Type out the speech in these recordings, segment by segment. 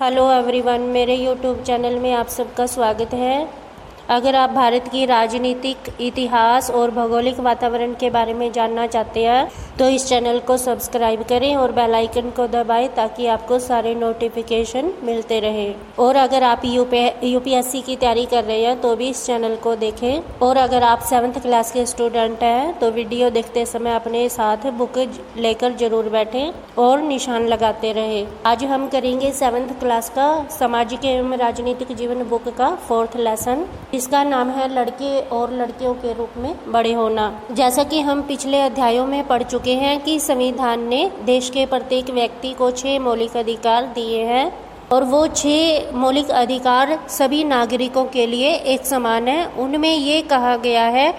Hello everyone, मेरे YouTube channel में आप सबका स्वागत है। अगर आप भारत की राजनीतिक इतिहास और भौगोलिक वातावरण के बारे में जानना चाहते हैं तो इस चैनल को सब्सक्राइब करें और बेल आइकन को दबाएं ताकि आपको सारे नोटिफिकेशन मिलते रहें। और अगर आप यूपीएससी की तैयारी कर रहे हैं तो भी इस चैनल को देखें। और अगर आप 7th क्लास के स्टूडेंट हैं तो वीडियो देखते समय अपने साथ बुक लेकर जरूर बैठें और निशान लगाते रहें। आज हम करेंगे 7th क्लास का सामाजिक एवं राजनीतिक जीवन बुक का 4th लेसन। इसका नाम है लड़के और लड़कियों के रूप में बड़े होना। जैसा कि हम पिछले अध्यायों में पढ़ चुके हैं कि संविधान ने देश के प्रत्येक व्यक्ति को 6 मौलिक अधिकार दिए हैं और वो 6 मौलिक अधिकार सभी नागरिकों के लिए एक समान है। उनमें ये कहा गया है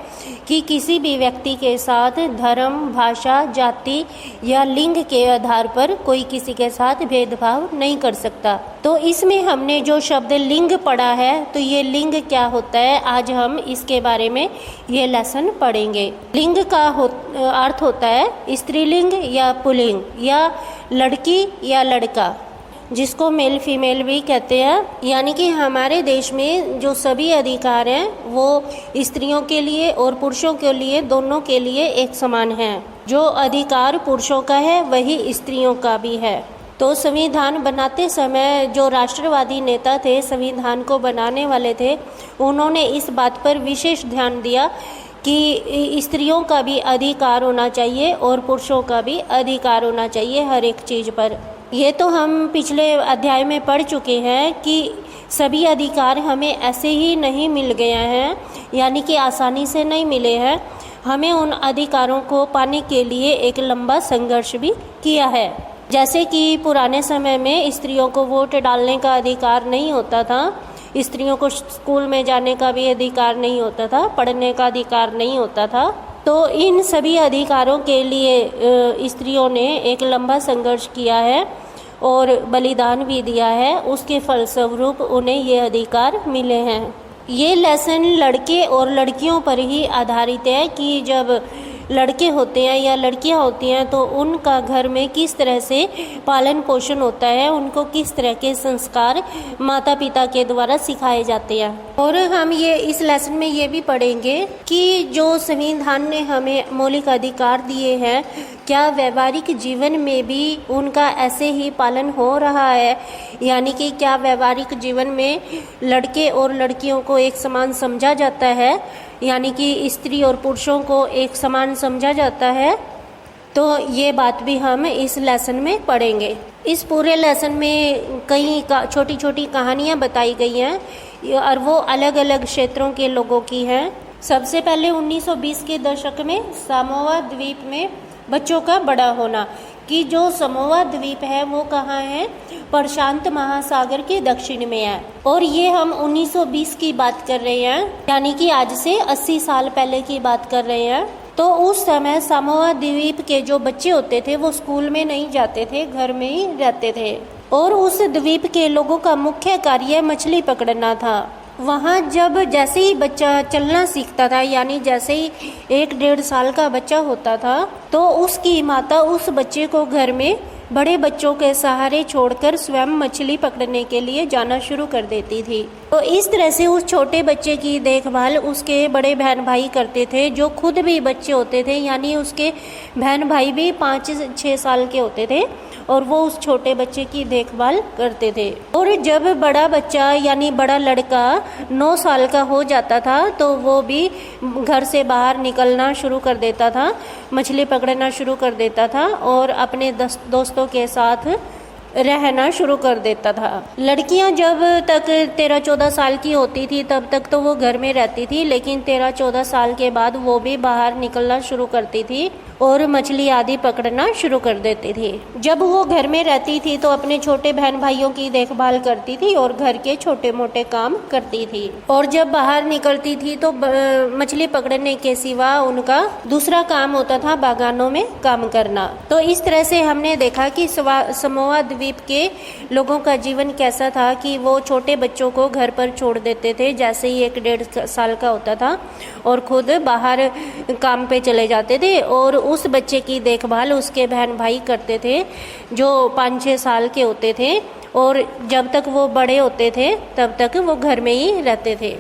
कि किसी भी व्यक्ति के साथ धर्म, भाषा, जाति या लिंग के आधार पर कोई किसी के साथ भेदभाव नहीं कर सकता। तो इसमें हमने जो शब्द लिंग पढ़ा है तो ये लिंग क्या होता है, आज हम इसके बारे में ये लेसन पढ़ेंगे। लिंग का अर्थ होता है स्त्रीलिंग या पुल्लिंग या लड़की या लड़का, जिसको मेल फीमेल भी कहते हैं। यानी कि हमारे देश में जो सभी अधिकार हैं वो स्त्रियों के लिए और पुरुषों के लिए, दोनों के लिए एक समान हैं। जो अधिकार पुरुषों का है वही स्त्रियों का भी है। तो संविधान बनाते समय जो राष्ट्रवादी नेता थे, संविधान को बनाने वाले थे, उन्होंने इस बात पर विशेष ध्यान दिया कि स्त्रियों का भी अधिकार होना चाहिए और पुरुषों का भी अधिकार होना चाहिए हर एक चीज़ पर। ये तो हम पिछले अध्याय में पढ़ चुके हैं कि सभी अधिकार हमें ऐसे ही नहीं मिल गए हैं, यानी कि आसानी से नहीं मिले हैं। हमें उन अधिकारों को पाने के लिए एक लंबा संघर्ष भी किया है। जैसे कि पुराने समय में स्त्रियों को वोट डालने का अधिकार नहीं होता था, स्त्रियों को स्कूल में जाने का भी अधिकार नहीं होता था, पढ़ने का अधिकार नहीं होता था। तो इन सभी अधिकारों के लिए स्त्रियों ने एक लंबा संघर्ष किया है और बलिदान भी दिया है। उसके फलस्वरूप उन्हें ये अधिकार मिले हैं। ये लेसन लड़के और लड़कियों पर ही आधारित है कि जब लड़के होते हैं या लड़कियां होती हैं तो उनका घर में किस तरह से पालन पोषण होता है, उनको किस तरह के संस्कार माता पिता के द्वारा सिखाए जाते हैं। और हम ये इस लेसन में ये भी पढ़ेंगे कि जो संविधान ने हमें मौलिक अधिकार दिए हैं, क्या व्यवहारिक जीवन में भी उनका ऐसे ही पालन हो रहा है, यानी कि क्या व्यवहारिक जीवन में लड़के और लड़कियों को एक समान समझा जाता है, यानी कि स्त्री और पुरुषों को एक समान समझा जाता है। तो ये बात भी हम इस लेसन में पढ़ेंगे। इस पूरे लेसन में कई छोटी छोटी कहानियाँ बताई गई हैं और वो अलग अलग क्षेत्रों के लोगों की हैं। सबसे पहले 1920 के दशक में सामोआ द्वीप में बच्चों का बड़ा होना, कि जो समोआ द्वीप है वो कहाँ है, प्रशांत महासागर के दक्षिण में है। और ये हम 1920 की बात कर रहे हैं, यानी कि आज से 80 साल पहले की बात कर रहे हैं। तो उस समय समोआ द्वीप के जो बच्चे होते थे वो स्कूल में नहीं जाते थे, घर में ही रहते थे। और उस द्वीप के लोगों का मुख्य कार्य मछली पकड़ना था। वहाँ जब जैसे ही बच्चा चलना सीखता था, यानी जैसे ही 1-1.5 साल का बच्चा होता था, तो उसकी माता उस बच्चे को घर में बड़े बच्चों के सहारे छोड़कर स्वयं मछली पकड़ने के लिए जाना शुरू कर देती थी। तो इस तरह से उस छोटे बच्चे की देखभाल उसके बड़े बहन भाई करते थे, जो खुद भी बच्चे होते थे, यानी उसके बहन भाई भी 5-6 साल के होते थे और वो उस छोटे बच्चे की देखभाल करते थे। और जब बड़ा बच्चा यानी बड़ा लड़का 9 साल का हो जाता था तो वो भी घर से बाहर निकलना शुरू कर देता था, मछली पकड़ना शुरू कर देता था और अपने दोस्तों के साथ रहना शुरू कर देता था। लड़कियां जब तक 13-14 साल की होती थी तब तक तो वो घर में रहती थी, लेकिन 13-14 साल के बाद वो भी बाहर निकलना शुरू करती थी और मछली आदि पकड़ना शुरू कर देती थी। जब वो घर में रहती थी तो अपने छोटे बहन भाइयों की देखभाल करती थी और घर के छोटे मोटे काम करती थी। और जब बाहर निकलती थी तो मछली पकड़ने के सिवा उनका दूसरा काम होता था बागानों में काम करना। तो इस तरह से हमने देखा कि समोआ द्वीप के लोगों का जीवन कैसा था कि वो छोटे बच्चों को घर पर छोड़ देते थे जैसे ही 1-1.5 साल का होता था और खुद बाहर काम पे चले जाते थे और उस बच्चे की देखभाल उसके बहन भाई करते थे जो 5-6 साल के होते थे और जब तक वो बड़े होते थे तब तक वो घर में ही रहते थे।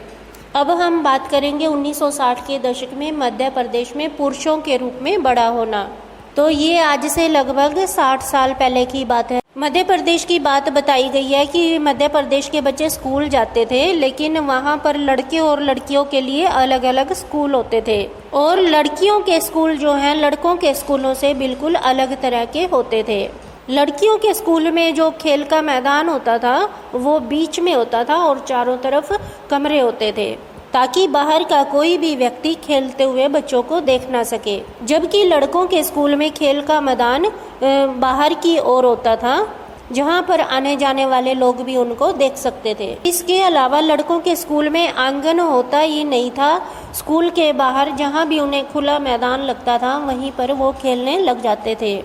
अब हम बात करेंगे 1960 के दशक में मध्य प्रदेश में पुरुषों के रूप में बड़ा होना। तो ये आज से लगभग 60 साल पहले की बात है। मध्य प्रदेश की बात बताई गई है कि मध्य प्रदेश के बच्चे स्कूल जाते थे, लेकिन वहाँ पर लड़के और लड़कियों के लिए अलग अलग स्कूल होते थे और लड़कियों के स्कूल जो हैं लड़कों के स्कूलों से बिल्कुल अलग तरह के होते थे। लड़कियों के स्कूल में जो खेल का मैदान होता था वो बीच में होता था और चारों तरफ कमरे होते थे ताकि बाहर का कोई भी व्यक्ति खेलते हुए बच्चों को देख ना सके। जबकि लड़कों के स्कूल में खेल का मैदान बाहर की ओर होता था जहां पर आने जाने वाले लोग भी उनको देख सकते थे। इसके अलावा लड़कों के स्कूल में आंगन होता ही नहीं था। स्कूल के बाहर जहां भी उन्हें खुला मैदान लगता था वहीं पर वो खेलने लग जाते थे।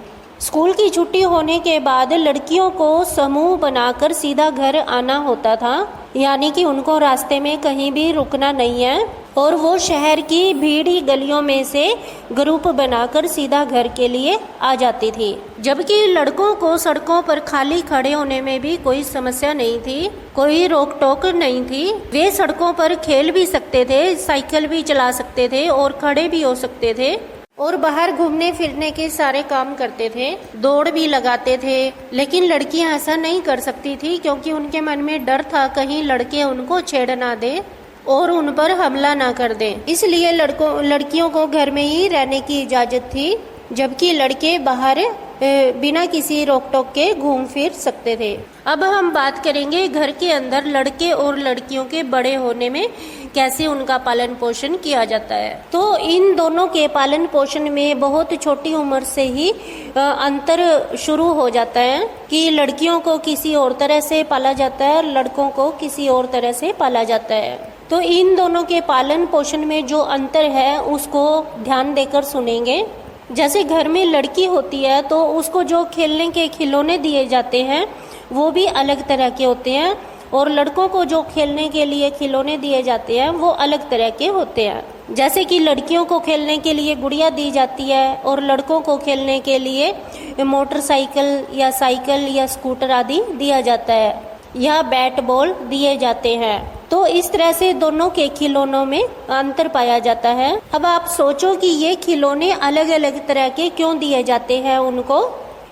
स्कूल की छुट्टी होने के बाद लड़कियों को समूह बनाकर सीधा घर आना होता था, यानी कि उनको रास्ते में कहीं भी रुकना नहीं है और वो शहर की भीड़ी गलियों में से ग्रुप बनाकर सीधा घर के लिए आ जाती थी। जबकि लड़कों को सड़कों पर खाली खड़े होने में भी कोई समस्या नहीं थी, कोई रोक टोक नहीं थी। वे सड़कों पर खेल भी सकते थे, साइकिल भी चला सकते थे और खड़े भी हो सकते थे और बाहर घूमने फिरने के सारे काम करते थे, दौड़ भी लगाते थे। लेकिन लड़कियां ऐसा नहीं कर सकती थी क्योंकि उनके मन में डर था कहीं लड़के उनको छेड़ ना दे और उन पर हमला ना कर दें। इसलिए लड़कियों को घर में ही रहने की इजाजत थी, जबकि लड़के बाहर बिना किसी रोक टोक के घूम फिर सकते थे। अब हम बात करेंगे घर के अंदर लड़के और लड़कियों के बड़े होने में कैसे उनका पालन पोषण किया जाता है। तो इन दोनों के पालन पोषण में बहुत छोटी उम्र से ही अंतर शुरू हो जाता है कि लड़कियों को किसी और तरह से पाला जाता है और लड़कों को किसी और तरह से पाला जाता है। तो इन दोनों के पालन पोषण में जो अंतर है उसको ध्यान देकर सुनेंगे। जैसे घर में लड़की होती है तो उसको जो खेलने के खिलौने दिए जाते हैं वो भी अलग तरह के होते हैं और लड़कों को जो खेलने के लिए खिलौने दिए जाते हैं वो अलग तरह के होते हैं। जैसे कि लड़कियों को खेलने के लिए गुड़िया दी जाती है और लड़कों को खेलने के लिए मोटरसाइकिल या साइकिल या स्कूटर आदि दिया जाता है या बैट बॉल दिए जाते हैं। तो इस तरह से दोनों के खिलौनों में अंतर पाया जाता है। अब आप सोचो कि ये खिलौने अलग अलग तरह के क्यों दिए जाते हैं उनको।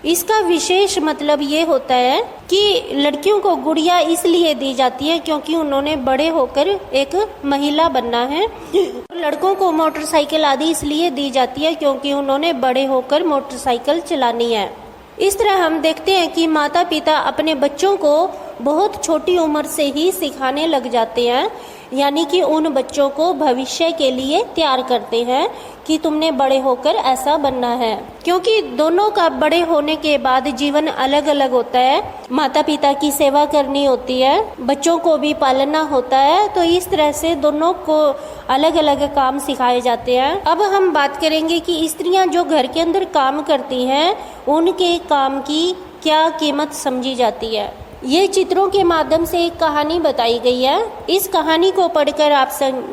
इसका विशेष मतलब ये होता है कि लड़कियों को गुड़िया इसलिए दी जाती है क्योंकि उन्होंने बड़े होकर एक महिला बनना है। लड़कों को मोटरसाइकिल आदि इसलिए दी जाती है क्योंकि उन्होंने बड़े होकर मोटरसाइकिल चलानी है। इस तरह हम देखते हैं कि माता पिता अपने बच्चों को बहुत छोटी उम्र से ही सिखाने लग जाते हैं, यानी कि उन बच्चों को भविष्य के लिए तैयार करते हैं कि तुमने बड़े होकर ऐसा बनना है। क्योंकि दोनों का बड़े होने के बाद जीवन अलग अलग होता है। माता पिता की सेवा करनी होती है, बच्चों को भी पालना होता है। तो इस तरह से दोनों को अलग अलग काम सिखाए जाते हैं। अब हम बात करेंगे कि स्त्रियां जो घर के अंदर काम करती हैं उनके काम की क्या कीमत समझी जाती है। ये चित्रों के माध्यम से एक कहानी बताई गई है। इस कहानी को पढ़कर आप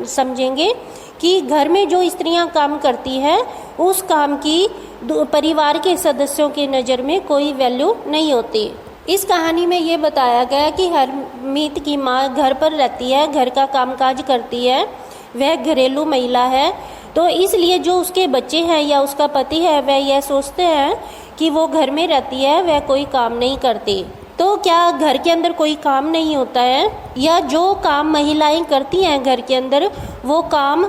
समझेंगे कि घर में जो स्त्रियां काम करती हैं उस काम की परिवार के सदस्यों की नज़र में कोई वैल्यू नहीं होती। इस कहानी में ये बताया गया कि हरमीत की माँ घर पर रहती है, घर का कामकाज करती है, वह घरेलू महिला है। तो इसलिए जो उसके बच्चे हैं या उसका पति है वह यह सोचते हैं कि वो घर में रहती है, वह कोई काम नहीं करती। तो क्या घर के अंदर कोई काम नहीं होता है, या जो काम महिलाएं करती हैं घर के अंदर वो काम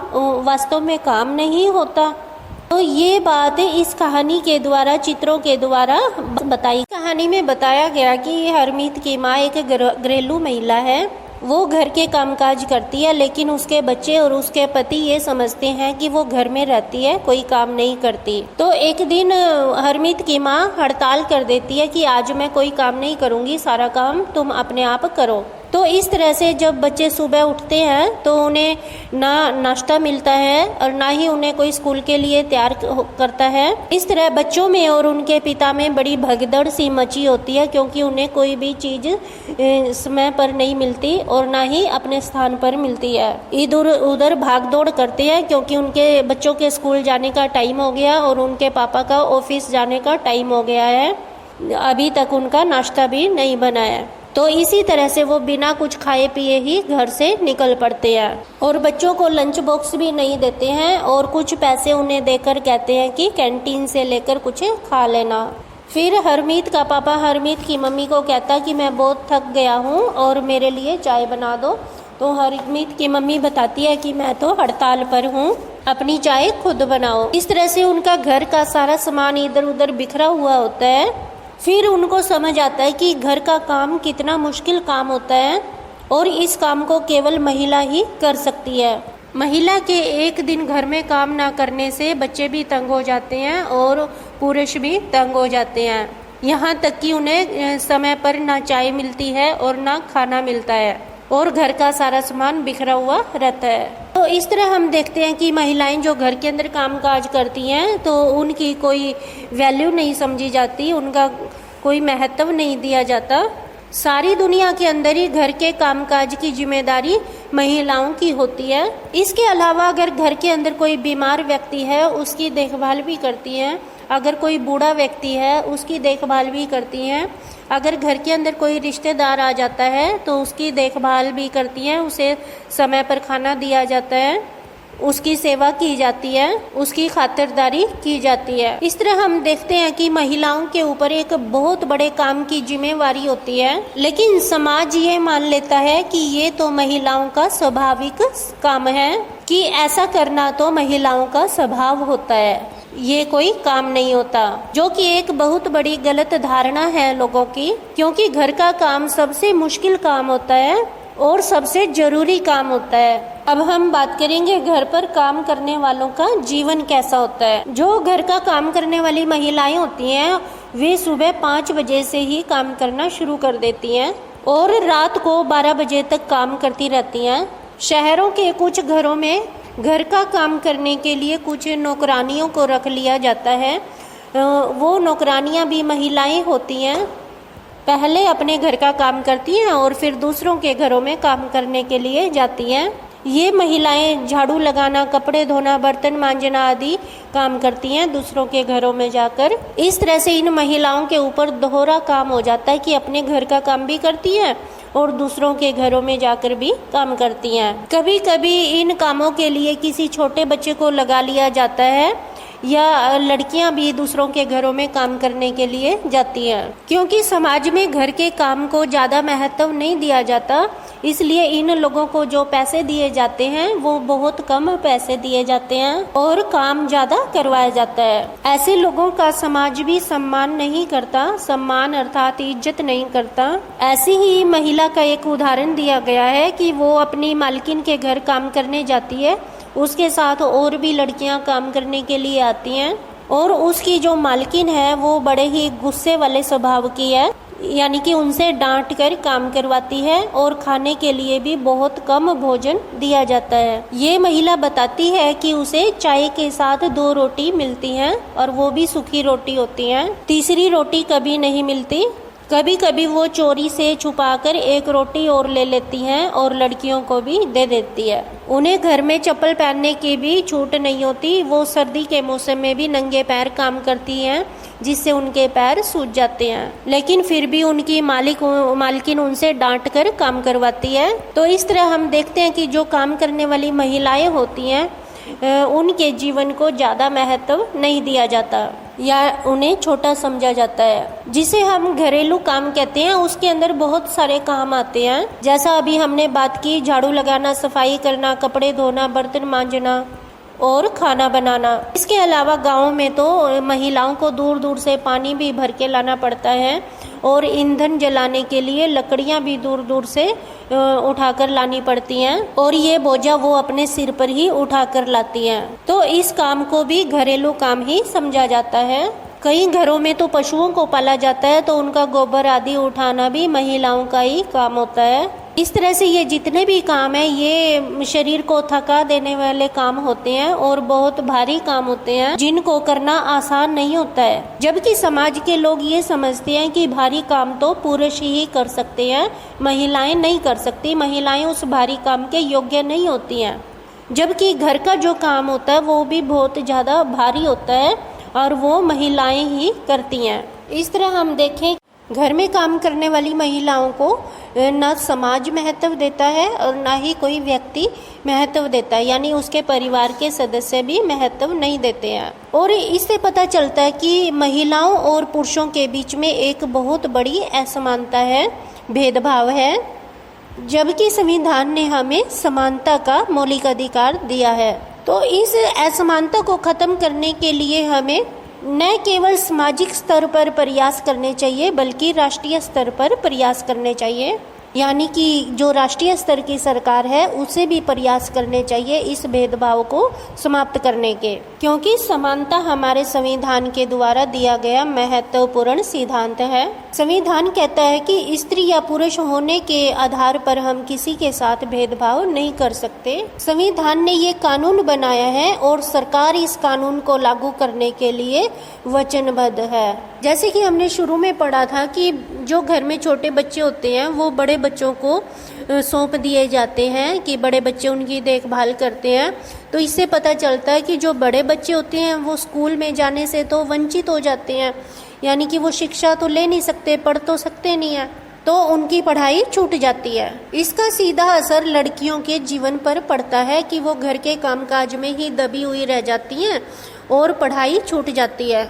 वास्तव में काम नहीं होता। तो ये बात इस कहानी के द्वारा, चित्रों के द्वारा बताई। कहानी में बताया गया कि हरमीत की माँ एक घरेलू महिला है, वो घर के कामकाज करती है, लेकिन उसके बच्चे और उसके पति ये समझते हैं कि वो घर में रहती है, कोई काम नहीं करती। तो एक दिन हरमीत की माँ हड़ताल कर देती है कि आज मैं कोई काम नहीं करूँगी, सारा काम तुम अपने आप करो। तो इस तरह से जब बच्चे सुबह उठते हैं तो उन्हें ना नाश्ता मिलता है और ना ही उन्हें कोई स्कूल के लिए तैयार करता है। इस तरह बच्चों में और उनके पिता में बड़ी भगदड़ सी मची होती है, क्योंकि उन्हें कोई भी चीज़ समय पर नहीं मिलती और ना ही अपने स्थान पर मिलती है। इधर उधर भाग दौड़ करते हैं क्योंकि उनके बच्चों के स्कूल जाने का टाइम हो गया और उनके पापा का ऑफिस जाने का टाइम हो गया है। अभी तक उनका नाश्ता भी नहीं बना है। तो इसी तरह से वो बिना कुछ खाए पिए ही घर से निकल पड़ते हैं और बच्चों को लंच बॉक्स भी नहीं देते हैं और कुछ पैसे उन्हें देकर कहते हैं कि कैंटीन से लेकर कुछ खा लेना। फिर हरमीत का पापा हरमीत की मम्मी को कहता कि मैं बहुत थक गया हूँ और मेरे लिए चाय बना दो। तो हरमीत की मम्मी बताती है कि मैं तो हड़ताल पर हूँ, अपनी चाय खुद बनाओ। इस तरह से उनका घर का सारा सामान इधर उधर बिखरा हुआ होता है। फिर उनको समझ आता है कि घर का काम कितना मुश्किल काम होता है और इस काम को केवल महिला ही कर सकती है। महिला के एक दिन घर में काम ना करने से बच्चे भी तंग हो जाते हैं और पुरुष भी तंग हो जाते हैं, यहाँ तक कि उन्हें समय पर ना चाय मिलती है और ना खाना मिलता है और घर का सारा सामान बिखरा हुआ रहता है। तो इस तरह हम देखते हैं कि महिलाएं जो घर के अंदर काम काज करती हैं तो उनकी कोई वैल्यू नहीं समझी जाती, उनका कोई महत्व नहीं दिया जाता। सारी दुनिया के अंदर ही घर के कामकाज की जिम्मेदारी महिलाओं की होती है। इसके अलावा अगर घर के अंदर कोई बीमार व्यक्ति है उसकी देखभाल भी करती हैं, अगर कोई बूढ़ा व्यक्ति है उसकी देखभाल भी करती हैं, अगर घर के अंदर कोई रिश्तेदार आ जाता है तो उसकी देखभाल भी करती हैं, उसे समय पर खाना दिया जाता है, उसकी सेवा की जाती है, उसकी खातिरदारी की जाती है। इस तरह हम देखते हैं कि महिलाओं के ऊपर एक बहुत बड़े काम की जिम्मेवारी होती है, लेकिन समाज ये मान लेता है कि ये तो महिलाओं का स्वाभाविक काम है, कि ऐसा करना तो महिलाओं का स्वभाव होता है, ये कोई काम नहीं होता, जो कि एक बहुत बड़ी गलत धारणा है लोगों की। क्योंकि घर का काम सबसे मुश्किल काम होता है और सबसे जरूरी काम होता है। अब हम बात करेंगे घर पर काम करने वालों का जीवन कैसा होता है। जो घर का काम करने वाली महिलाएं होती हैं वे सुबह 5 बजे से ही काम करना शुरू कर देती हैं और रात को 12 बजे तक काम करती रहती हैं। शहरों के कुछ घरों में घर का काम करने के लिए कुछ नौकरानियों को रख लिया जाता है। वो नौकरानियां भी महिलाएं होती हैं, पहले अपने घर का काम करती हैं और फिर दूसरों के घरों में काम करने के लिए जाती हैं। ये महिलाएं झाड़ू लगाना, कपड़े धोना, बर्तन मांजना आदि काम करती हैं दूसरों के घरों में जाकर। इस तरह से इन महिलाओं के ऊपर दोहरा काम हो जाता है कि अपने घर का काम भी करती हैं और दूसरों के घरों में जाकर भी काम करती हैं। कभी कभी इन कामों के लिए किसी छोटे बच्चे को लगा लिया जाता है या लड़कियां भी दूसरों के घरों में काम करने के लिए जाती हैं। क्योंकि समाज में घर के काम को ज़्यादा महत्व नहीं दिया जाता, इसलिए इन लोगों को जो पैसे दिए जाते हैं वो बहुत कम पैसे दिए जाते हैं और काम ज़्यादा करवाया जाता है। ऐसे लोगों का समाज भी सम्मान नहीं करता, सम्मान अर्थात इज्जत नहीं करता। ऐसी ही महिला का एक उदाहरण दिया गया है कि वो अपनी मालकिन के घर काम करने जाती है, उसके साथ और भी लड़कियां काम करने के लिए आती हैं और उसकी जो मालकिन है वो बड़े ही गुस्से वाले स्वभाव की है, यानी कि उनसे डांट कर काम करवाती है और खाने के लिए भी बहुत कम भोजन दिया जाता है। ये महिला बताती है कि उसे चाय के साथ 2 रोटी मिलती हैं और वो भी सूखी रोटी होती हैं, तीसरी रोटी कभी नहीं मिलती। कभी कभी वो चोरी से छुपाकर 1 रोटी और ले लेती हैं और लड़कियों को भी दे देती है। उन्हें घर में चप्पल पहनने की भी छूट नहीं होती, वो सर्दी के मौसम में भी नंगे पैर काम करती हैं जिससे उनके पैर सूज जाते हैं, लेकिन फिर भी उनकी मालकिन उनसे डांट कर काम करवाती है। तो इस तरह हम देखते हैं कि जो काम करने वाली महिलाएं होती हैं उनके जीवन को ज़्यादा महत्व नहीं दिया जाता या उन्हें छोटा समझा जाता है। जिसे हम घरेलू काम कहते हैं उसके अंदर बहुत सारे काम आते हैं, जैसा अभी हमने बात की, झाड़ू लगाना, सफाई करना, कपड़े धोना, बर्तन मांजना और खाना बनाना। इसके अलावा गाँव में तो महिलाओं को दूर दूर से पानी भी भर के लाना पड़ता है और ईंधन जलाने के लिए लकड़ियां भी दूर दूर से उठाकर लानी पड़ती हैं और ये बोझा वो अपने सिर पर ही उठाकर लाती हैं। तो इस काम को भी घरेलू काम ही समझा जाता है। कई घरों में तो पशुओं को पाला जाता है तो उनका गोबर आदि उठाना भी महिलाओं का ही काम होता है। इस तरह से ये जितने भी काम हैं ये शरीर को थका देने वाले काम होते हैं और बहुत भारी काम होते हैं जिनको करना आसान नहीं होता है। जबकि समाज के लोग ये समझते हैं कि भारी काम तो पुरुष ही कर सकते हैं, महिलाएं नहीं कर सकती, महिलाएं उस भारी काम के योग्य नहीं होती हैं। जबकि घर का जो काम होता है वो भी बहुत ज़्यादा भारी होता है और वो महिलाएं ही करती हैं। इस तरह हम देखें घर में काम करने वाली महिलाओं को न समाज महत्व देता है और ना ही कोई व्यक्ति महत्व देता है, यानी उसके परिवार के सदस्य भी महत्व नहीं देते हैं। और इससे पता चलता है कि महिलाओं और पुरुषों के बीच में एक बहुत बड़ी असमानता है, भेदभाव है, जबकि संविधान ने हमें समानता का मौलिक अधिकार दिया है। तो इस असमानता को खत्म करने के लिए हमें न केवल सामाजिक स्तर पर प्रयास करने चाहिए बल्कि राष्ट्रीय स्तर पर प्रयास करने चाहिए, यानी कि जो राष्ट्रीय स्तर की सरकार है उसे भी प्रयास करने चाहिए इस भेदभाव को समाप्त करने के, क्योंकि समानता हमारे संविधान के द्वारा दिया गया महत्वपूर्ण सिद्धांत है। संविधान कहता है कि स्त्री या पुरुष होने के आधार पर हम किसी के साथ भेदभाव नहीं कर सकते। संविधान ने ये कानून बनाया है और सरकार इस कानून को लागू करने के लिए वचनबद्ध है। जैसे कि हमने शुरू में पढ़ा था कि जो घर में छोटे बच्चे होते हैं वो बड़े बच्चों को सौंप दिए जाते हैं कि बड़े बच्चे उनकी देखभाल करते हैं। तो इससे पता चलता है कि जो बड़े बच्चे होते हैं वो स्कूल में जाने से तो वंचित हो जाते हैं, यानी कि वो शिक्षा तो ले नहीं सकते, पढ़ तो सकते नहीं है, तो उनकी पढ़ाई छूट जाती है। इसका सीधा असर लड़कियों के जीवन पर पड़ता है कि वो घर के कामकाज में ही दबी हुई रह जाती हैं और पढ़ाई छूट जाती है।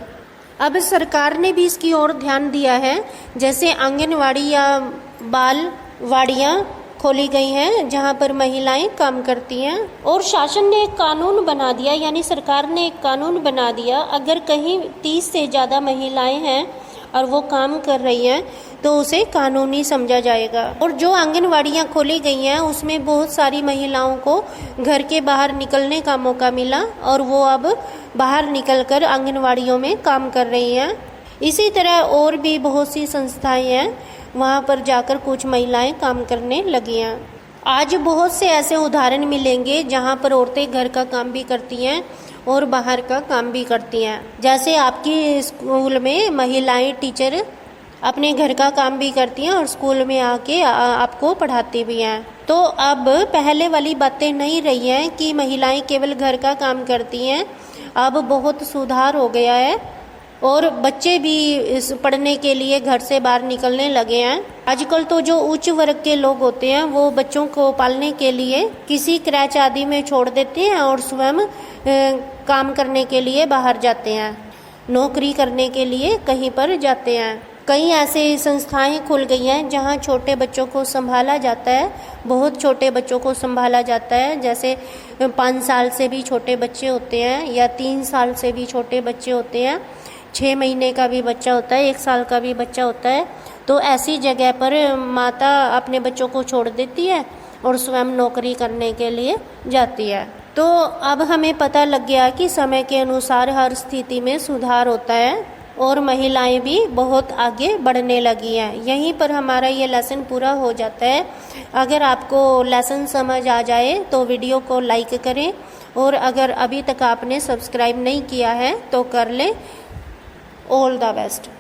अब सरकार ने भी इसकी ओर ध्यान दिया है, जैसे आंगनवाड़ी या बालवाड़ियाँ खोली गई हैं जहाँ पर महिलाएं काम करती हैं। और शासन ने एक कानून बना दिया, यानी सरकार ने एक कानून बना दिया, अगर कहीं 30 से ज़्यादा महिलाएं हैं और वो काम कर रही हैं तो उसे कानूनी समझा जाएगा। और जो आंगनवाड़ियाँ खोली गई हैं उसमें बहुत सारी महिलाओं को घर के बाहर निकलने का मौका मिला और वो अब बाहर निकलकर आंगनवाड़ियों में काम कर रही हैं। इसी तरह और भी बहुत सी संस्थाएं हैं, वहाँ पर जाकर कुछ महिलाएं काम करने लगी हैं। आज बहुत से ऐसे उदाहरण मिलेंगे जहाँ पर औरतें घर का काम भी करती हैं और बाहर का काम भी करती हैं। जैसे आपकी स्कूल में महिलाएं टीचर अपने घर का काम भी करती हैं और स्कूल में आके आपको पढ़ाती भी हैं। तो अब पहले वाली बातें नहीं रही हैं कि महिलाएं केवल घर का काम करती हैं, अब बहुत सुधार हो गया है और बच्चे भी इस पढ़ने के लिए घर से बाहर निकलने लगे हैं। आजकल तो जो उच्च वर्ग के लोग होते हैं वो बच्चों को पालने के लिए किसी क्रैच आदि में छोड़ देते हैं और स्वयं काम करने के लिए बाहर जाते हैं, नौकरी करने के लिए कहीं पर जाते हैं। कई ऐसे संस्थाएं खुल गई हैं जहां छोटे बच्चों को संभाला जाता है, बहुत छोटे बच्चों को संभाला जाता है, जैसे 5 साल से भी छोटे बच्चे होते हैं या 3 साल से भी छोटे बच्चे होते हैं, 6 महीने का भी बच्चा होता है, 1 साल का भी बच्चा होता है। तो ऐसी जगह पर माता अपने बच्चों को छोड़ देती है और स्वयं नौकरी करने के लिए जाती है। तो अब हमें पता लग गया कि समय के अनुसार हर स्थिति में सुधार होता है और महिलाएं भी बहुत आगे बढ़ने लगी हैं। यहीं पर हमारा ये लेसन पूरा हो जाता है। अगर आपको लेसन समझ आ जाए तो वीडियो को लाइक करें और अगर अभी तक आपने सब्सक्राइब नहीं किया है तो कर लें। All the best.